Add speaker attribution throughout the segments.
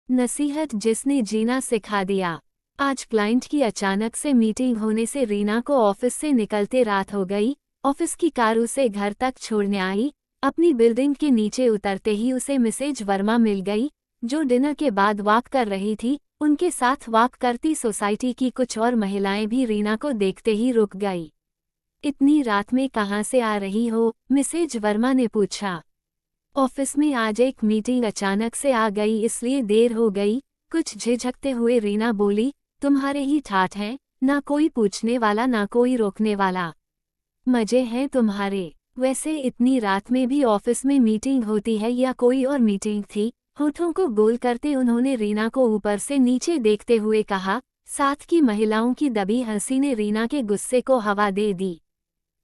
Speaker 1: नसीहत जिसने जीना सिखा दिया। आज क्लाइंट की अचानक से मीटिंग होने से रीना को ऑफिस से निकलते रात हो गई। ऑफिस की कार उसे घर तक छोड़ने आई। अपनी बिल्डिंग के नीचे उतरते ही उसे मिसेज वर्मा मिल गई, जो डिनर के बाद वॉक कर रही थी। उनके साथ वॉक करती सोसाइटी की कुछ और महिलाएं भी रीना को देखते ही रुक गई। इतनी रात में कहाँ से आ रही हो? मिसेज वर्मा ने पूछा। ऑफिस में आज एक मीटिंग अचानक से आ गई, इसलिए देर हो गई। कुछ झिझकते हुए रीना बोली। तुम्हारे ही ठाठ हैं, ना कोई पूछने वाला ना कोई रोकने वाला। मजे हैं तुम्हारे। वैसे इतनी रात में भी ऑफिस में मीटिंग होती है या कोई और मीटिंग थी? होठों को गोल करते उन्होंने रीना को ऊपर से नीचे देखते हुए कहा। साथ की महिलाओं की दबी हंसी ने रीना के गुस्से को हवा दे दी।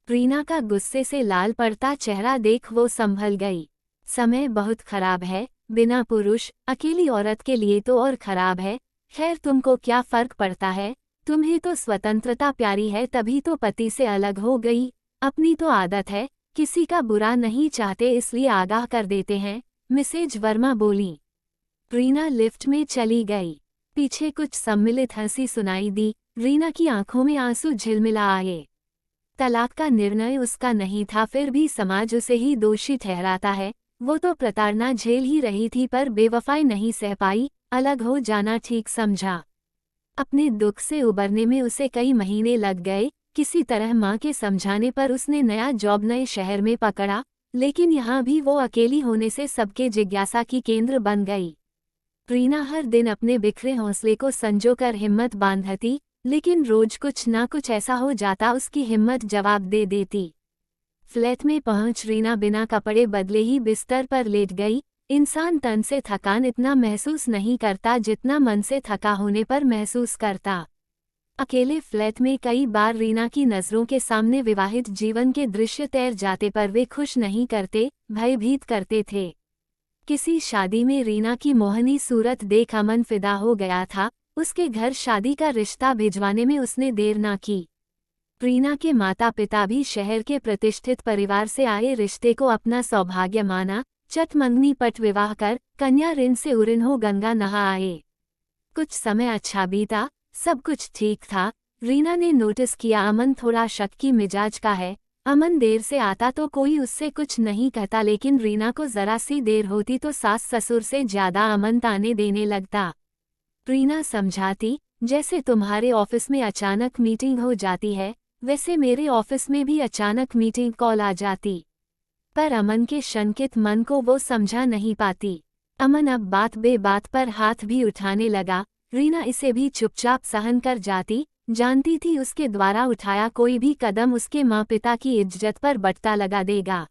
Speaker 1: रीना का गुस्से से लाल पड़ता चेहरा देख वो संभल गई। समय बहुत खराब है, बिना पुरुष अकेली औरत के लिए तो और खराब है। खैर तुमको क्या फर्क पड़ता है? तुम्हें तो स्वतंत्रता प्यारी है, तभी तो पति से अलग हो गई। अपनी तो आदत है, किसी का बुरा नहीं चाहते इसलिए आगाह कर देते हैं, मिसेज वर्मा बोली। रीना लिफ्ट में चली गई। पीछे कुछ सम्मिलित हंसी सुनाई दी। रीना की आंखों में आंसू झिलमिला आए। तलाक का निर्णय उसका नहीं था, फिर भी समाज उसे ही दोषी ठहराता है। वो तो प्रताड़ना झेल ही रही थी, पर बेवफाई नहीं सह पाई। अलग हो जाना ठीक समझा। अपने दुख से उबरने में उसे कई महीने लग गए। किसी तरह माँ के समझाने पर उसने नया जॉब नए शहर में पकड़ा, लेकिन यहाँ भी वो अकेली होने से सबके जिज्ञासा की केंद्र बन गई। रीना हर दिन अपने बिखरे हौसले को संजोकर हिम्मत बांधती, लेकिन रोज कुछ ना कुछ ऐसा हो जाता उसकी हिम्मत जवाब दे देती। फ्लैट में पहुंच रीना बिना कपड़े बदले ही बिस्तर पर लेट गई। इंसान तन से थकान इतना महसूस नहीं करता जितना मन से थका होने पर महसूस करता। अकेले फ्लैट में कई बार रीना की नज़रों के सामने विवाहित जीवन के दृश्य तैर जाते, पर वे खुश नहीं करते, भयभीत करते थे। किसी शादी में रीना की मोहनी सूरत देख अमन फिदा हो गया था। उसके घर शादी का रिश्ता भिजवाने में उसने देर ना की। रीना के माता पिता भी शहर के प्रतिष्ठित परिवार से आए रिश्ते को अपना सौभाग्य माना। चट मंगनी पट विवाह कर कन्या ऋण से उऋण हो गंगा नहा आए। कुछ समय अच्छा बीता, सब कुछ ठीक था। रीना ने नोटिस किया अमन थोड़ा शक्की मिजाज का है। अमन देर से आता तो कोई उससे कुछ नहीं कहता, लेकिन रीना को जरा सी देर होती तो सास ससुर से ज्यादा अमन ताने देने लगता। रीना समझाती, जैसे तुम्हारे ऑफिस में अचानक मीटिंग हो जाती है, वैसे मेरे ऑफिस में भी अचानक मीटिंग कॉल आ जाती। पर अमन के शंकित मन को वो समझा नहीं पाती। अमन अब बात बे बात पर हाथ भी उठाने लगा। रीना इसे भी चुपचाप सहन कर जाती, जानती थी उसके द्वारा उठाया कोई भी कदम उसके माँ पिता की इज्जत पर बट्टा लगा देगा।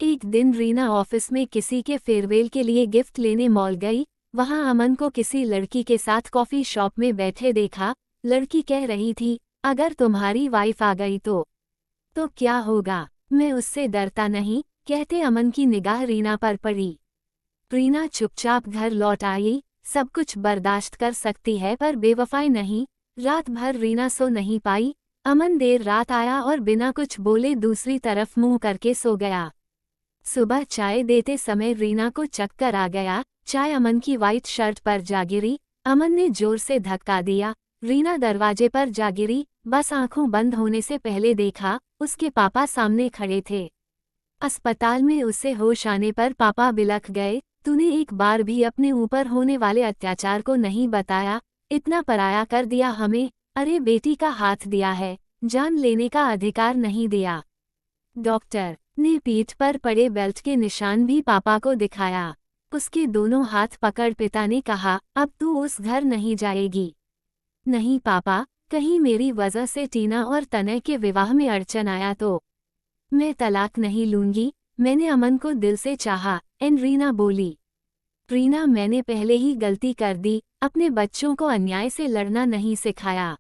Speaker 1: एक दिन रीना ऑफिस में किसी के फेयरवेल के लिए गिफ्ट लेने मॉल गई। वहां अमन को किसी लड़की के साथ कॉफी शॉप में बैठे देखा। लड़की कह रही थी, अगर तुम्हारी वाइफ आ गई तो क्या होगा? मैं उससे डरता नहीं, कहते अमन की निगाह रीना पर पड़ी। रीना चुपचाप घर लौट आई। सब कुछ बर्दाश्त कर सकती है, पर बेवफाई नहीं। रात भर रीना सो नहीं पाई। अमन देर रात आया और बिना कुछ बोले दूसरी तरफ मुंह करके सो गया। सुबह चाय देते समय रीना को चक्कर आ गया। चाय अमन की वाइट शर्ट पर जा गिरी। अमन ने जोर से धक्का दिया। रीना दरवाजे पर जा गिरी। बस आंखों बंद होने से पहले देखा, उसके पापा सामने खड़े थे। अस्पताल में उसे होश आने पर पापा बिलख गए। तूने एक बार भी अपने ऊपर होने वाले अत्याचार को नहीं बताया, इतना पराया कर दिया हमें। अरे बेटी का हाथ दिया है, जान लेने का अधिकार नहीं दिया। डॉक्टर ने पीठ पर पड़े बेल्ट के निशान भी पापा को दिखाया। उसके दोनों हाथ पकड़ पिता ने कहा, अब तू उस घर नहीं जाएगी। नहीं पापा, कहीं मेरी वजह से टीना और तनय के विवाह में अड़चन आया तो? मैं तलाक नहीं लूंगी, मैंने अमन को दिल से चाहा, रीना बोली। रीना, मैंने पहले ही गलती कर दी, अपने बच्चों को अन्याय से लड़ना नहीं सिखाया।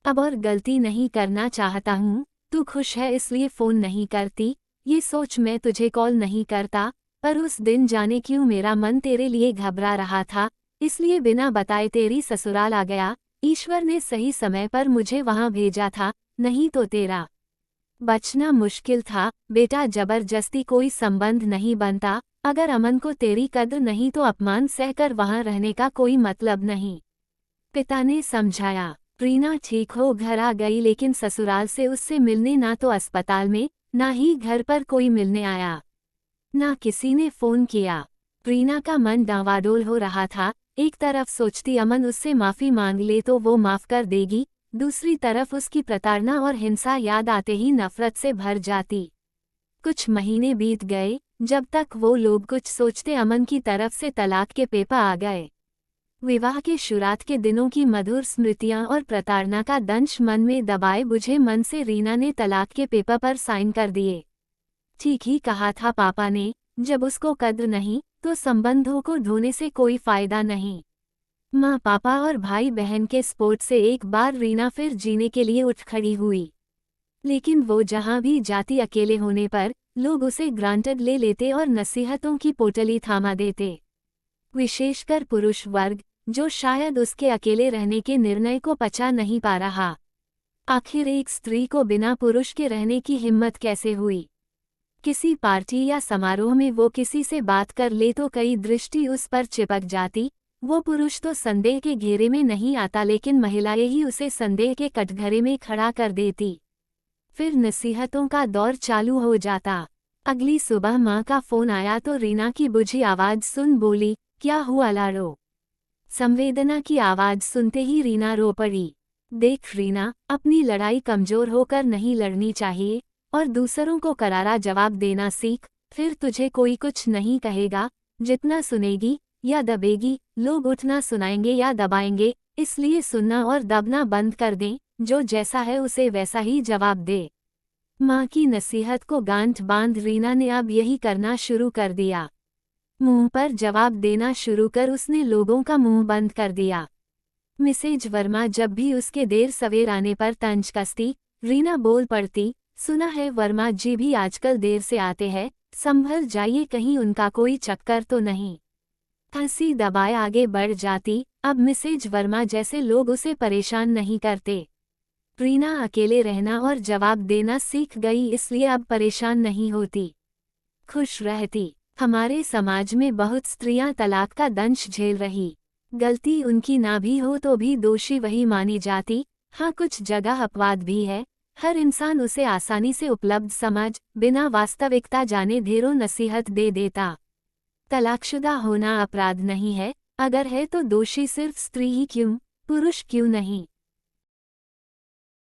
Speaker 1: अब और गलती नहीं करना चाहता हूँ। तू खुश है इसलिए फ़ोन नहीं करती, ये सोच मैं तुझे कॉल नहीं करता, पर उस दिन जाने क्यों मेरा मन तेरे लिए घबरा रहा था, इसलिए बिना बताए तेरी ससुराल आ गया। ईश्वर ने सही समय पर मुझे वहाँ भेजा था, नहीं तो तेरा बचना मुश्किल था, बेटा जबरदस्ती कोई संबंध नहीं बनता, अगर अमन को तेरी कद्र नहीं तो अपमान सहकर वहां रहने का कोई मतलब नहीं। पिता ने समझाया। रीना ठीक हो घर आ गई लेकिन ससुराल से उससे मिलने ना तो अस्पताल में, ना ही घर पर कोई मिलने आया। ना किसी ने फोन किया। रीना का मन डांवाडोल हो रहा था, एक तरफ सोचती अमन उससे माफी मांग ले तो वो माफ कर देगी, दूसरी तरफ उसकी प्रताड़ना और हिंसा याद आते ही नफरत से भर जाती। कुछ महीने बीत गए, जब तक वो लोग कुछ सोचते अमन की तरफ से तलाक के पेपर आ गए। विवाह के शुरुआत के दिनों की मधुर स्मृतियां और प्रताड़ना का दंश मन में दबाए बुझे मन से रीना ने तलाक के पेपर पर साइन कर दिए। ठीक ही कहा था पापा ने, जब उसको कद्र नहीं तो संबंधों को ढोने से कोई फायदा नहीं। माँ पापा और भाई बहन के सपोर्ट से एक बार रीना फिर जीने के लिए उठ खड़ी हुई। लेकिन वो जहाँ भी जाती अकेले होने पर लोग उसे ग्रांटेड ले लेते और नसीहतों की पोटली थामा देते। विशेषकर पुरुष वर्ग, जो शायद उसके अकेले रहने के निर्णय को पचा नहीं पा रहा। आखिर एक स्त्री को बिना पुरुष के रहने की हिम्मत कैसे हुई? किसी पार्टी या समारोह में वो किसी से बात कर ले तो कई दृष्टि उस पर चिपक जाती। वो पुरुष तो संदेह के घेरे में नहीं आता लेकिन महिलाएं ही उसे संदेह के कटघरे में खड़ा कर देती। फिर नसीहतों का दौर चालू हो जाता। अगली सुबह माँ का फोन आया तो रीना की बुझी आवाज सुन बोली, क्या हुआ लाडो? संवेदना की आवाज सुनते ही रीना रो पड़ी। देख रीना, अपनी लड़ाई कमजोर होकर नहीं लड़नी चाहिए और दूसरों को करारा जवाब देना सीख, फिर तुझे कोई कुछ नहीं कहेगा। जितना सुनेगी या दबेगी, लोग उतना सुनाएंगे या दबाएंगे, इसलिए सुनना और दबना बंद कर दें, जो जैसा है उसे वैसा ही जवाब दे। माँ की नसीहत को गांठ बांध रीना ने अब यही करना शुरू कर दिया। मुंह पर जवाब देना शुरू कर उसने लोगों का मुंह बंद कर दिया। मिसेज वर्मा जब भी उसके देर सवेर आने पर तंज कसती, रीना बोल पड़ती, सुना है वर्मा जी भी आजकल देर से आते हैं, संभल जाइए कहीं उनका कोई चक्कर तो नहीं। हंसी दबाए आगे बढ़ जाती, अब मिसेज वर्मा जैसे लोग उसे परेशान नहीं करते। रीना अकेले रहना और जवाब देना सीख गई, इसलिए अब परेशान नहीं होती, खुश रहती। हमारे समाज में बहुत स्त्रियां तलाक का दंश झेल रही। गलती उनकी ना भी हो तो भी दोषी वही मानी जाती। हाँ, कुछ जगह अपवाद भी है। हर इंसान उसे आसानी से उपलब्ध समझ, बिना वास्तविकता जाने ढेरों नसीहत दे देता। तलाकशुदा होना अपराध नहीं है, अगर है तो दोषी सिर्फ स्त्री ही क्यों, पुरुष क्यों नहीं।